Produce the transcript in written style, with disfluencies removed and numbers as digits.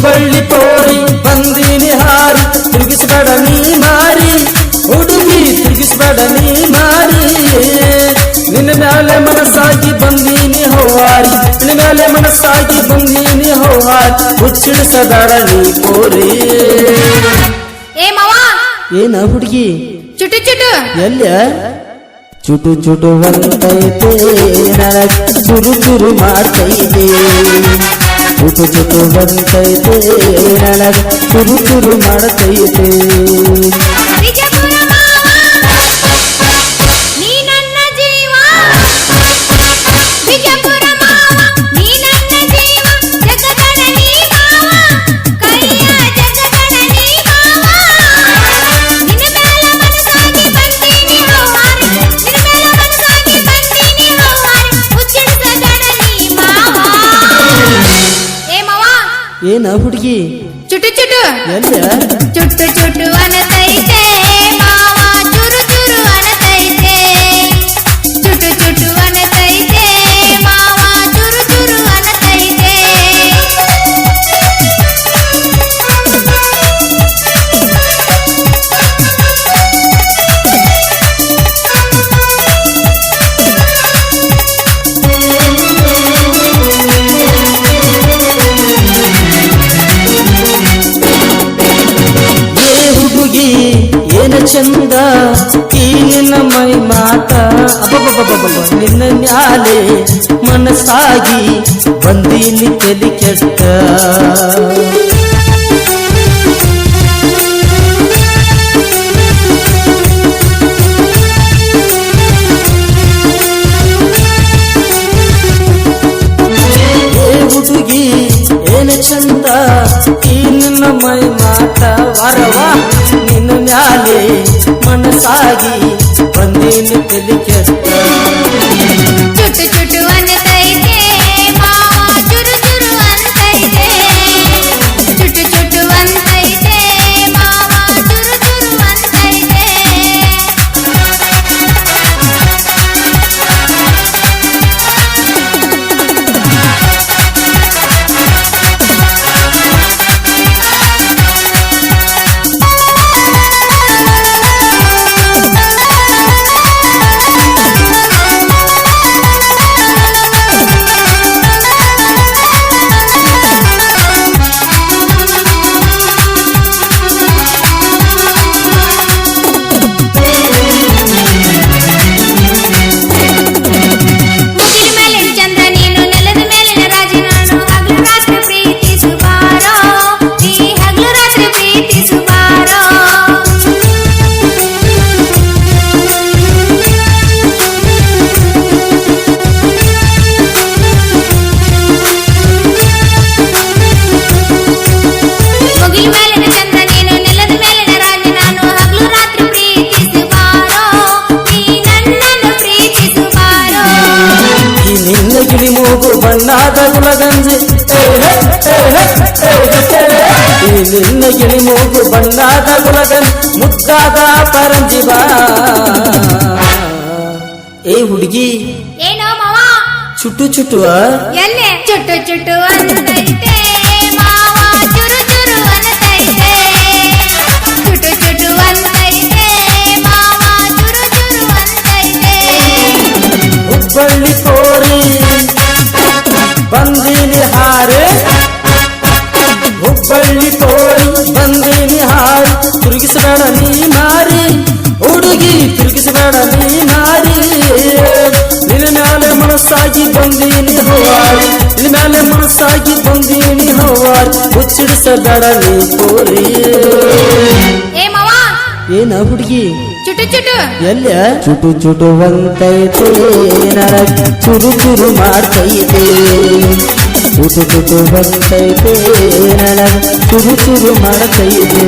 ಹುಬ್ಬಳ್ಳಿ ಪೋರಿ ಬಂದೀನಿ ಹಾರಿ ತಿರುಗಿಸ್ಬೇಡ ನೀ ಮಾರಿ ಹುಡುಗಿ ತಿರುಗಿಸ್ಬೇಡ ನೀ ಮಾರಿ ನಿನ್ನ ಮ್ಯಾಲೆ ಮನಸ್ಸಾಗಿ ಬಂದೀನಿ ಹೌಹಾರಿ ನಿನ್ನ ಮ್ಯಾಲೆ ಮನಸ್ಸಾಗಿ ಬಂದೀನಿ ಹೌಹಾರಿ ಹುಚ್ಚಿಡಿಸಬೇಡ ನೀ ಪೋರಿ ಏ ಮಾವ ಏನ ಹುಡುಗಿ ಚುಟು ಚುಟು ಎಲ್ಲ ಚುಟು ಚುಟು ಅಂತೈತೆ ನನಗ ಚುರು ಚುರು ಮಾಡ್ತೈತೆ ಚುಟು ಚುಟು ಅಂತೈತೆ ನನಗ ಚುರು ಚುರು ಮಾಡ್ತೈತೆ ವಿಜಯಪುರ ಮಾವ ನೀ ನನ್ನ ಜೀವ ವಿಜಯಪುರ ಮಾವ ನೀ ನನ್ನ ಜೀವ ಜಗದಣನಿ ಮಾವ ಕೈಯ ಜಗದಣನಿ ಮಾವ ನಿನ್ನ ಮೇಲೆ ಮನಸ್ಸಾಗಿ ಬಂದೀನಿ ಹೌಹಾರಿ ನಿನ್ನ ಮೇಲೆ ಮನಸ್ಸಾಗಿ ಬಂದೀನಿ ಹೌಹಾರಿ ಹುಚ್ಚಿಡಿಸದಣನಿ ಮಾವ ಏ ಮಾವ ಏನ ಹುಡುಗಿ ಚುಟು ಚುಟು ಎಲ್ಲ ಚುಟ್ಟು ಚುಟ್ಟು ಅನತೈತೆ ಮಾವ ಚುರು ಚುರು ಅನತೈತೆ ಚುಟ್ಟು ಚುಟ್ಟು ಅನತೈತೆ ಮಾವ ಚುರು ಚುರು ಅನತೈತೆ ಹುಡುಗಿ ಏನ ಚಂದ ಈ ನಿನ್ನ ಮೈ ಮಾತ ಅಬ್ಬಬ್ಬಬ್ಬಬ್ಬ ನಿನ್ನ ಮ್ಯಾಲೆ ಮನಸ್ಸಾಗಿ ಬಂದೀನಿ ತಲೆ ಕೆಟ್ಟ ಹುಡುಗಿ ಏನ ಚಂದ ಈ ನಿನ್ನ ಮೈ ಮಾತ ವರವಾ ನಿನ್ನ ಮ್ಯಾಲೆ ಮನಸ್ಸಾಗಿ ಬಂದೀನಿ ತಲೆ ಕೆಟ್ಟ ಚುಟ್ಟು ಚುಟ್ಟು ಅನತೈತೆ ಮಾವ ಚುರು ಚುರು ಅನತೈತೆ ಚುಟ್ಟು ಚುಟ್ಟು ಅನತೈತೆ ಮಾವ ಚುರು ಚುರು ಅನತೈತೆ ಮುಗಿಲ ಮೇಲಿನ ಚಂದ್ರ ನೀನು ನೆಲದ ಮೇಲಿನ ರಾಜ ನಾನು ಹಗಲು ರಾತ್ರಿ ಪ್ರೀತಿಸುವಾರೋ ನೀ ಹಗಲು ರಾತ್ರಿ ಪ್ರೀತಿಸುವಾರೋ ಮುಗಿಲ ಮೇಲಿನ ಚಂದ್ರ ನೀನು ನೆಲದ ಮೇಲಿನ ರಾಜ ನಾನು ಹಗಲು ರಾತ್ರಿ ಪ್ರೀತಿಸುವಾರೋ ನೀ ನನ್ನನ್ನು ಪ್ರೀತಿಸುವಾರೋ ಈ ನಿನ್ನ ಗಿಳಿ ಮೂಗು ಬಣ್ಣದ ಗುಲಗಂಜಿ ಈ ನಿನ್ನ ಗಿಳಿ ಮೂಗು ಬಣ್ಣದ ಗುಲಗಂಜಿ ಮುದ್ದಾದ ಪರಂಜಿ ಬಾ ಏ ಹುಡುಗಿ ಏನೋ ಮಾವ ಚುಟ್ಟು ಚುಟ್ಟುವ ಎಲ್ಲೆ ಚುಟ್ಟು ಚುಟ್ಟು ಅನತೈತೆ ಮಾವ ಚುರು ಚುರು ಅನತೈತೆ ಚುಟ್ಟು ಚುಟ್ಟು ಅನತೈತೆ ಮಾವ ಚುರು ಚುರು ಅನತೈತೆ ಹುಬ್ಬಳ್ಳಿ ಕೋರಿ ಬಂದೀನಿ ಹಾರೆ ಹುಬ್ಬಳ್ಳಿ ಕೋರಿ ಬಂದೀನಿ ಹಾರಿ ತಿರುಗಿಸಬೇಡ ನೀ ಮಾರಿ ಹುಡುಗಿ ತಿರುಗಿಸಬೇಡ ನೀ ಮಾರಿ ನಿನ್ನ ಮ್ಯಾಲೆ ಮನಸ್ಸಾಗಿ ಬಂದೀನಿ ಹೌಹಾರಿ ನಿನ್ನ ಮ್ಯಾಲೆ ಮನಸ್ಸಾಗಿ ಬಂದೀನಿ ಹೌಹಾರಿ ಹುಚ್ಚಿಡಿಸಬೇಡ ನೀ ಕೋರಿ ಏ ಮಾವ ಏನ ಹುಡುಗಿ ಚುಟ್ಟು ಚುಟ್ಟು ಎಲ್ಲ ಚುಟು ಚುಟು ಅಂತೈತೆ ನನಗ ಚುರು ಚುರು ಮಾಡ್ತೈತೆ ಚುಟು ಚುಟು ಅಂತೈತೆ ನನಗ ಚುರು ಚುರು ಮಾಡ್ತೈತೆ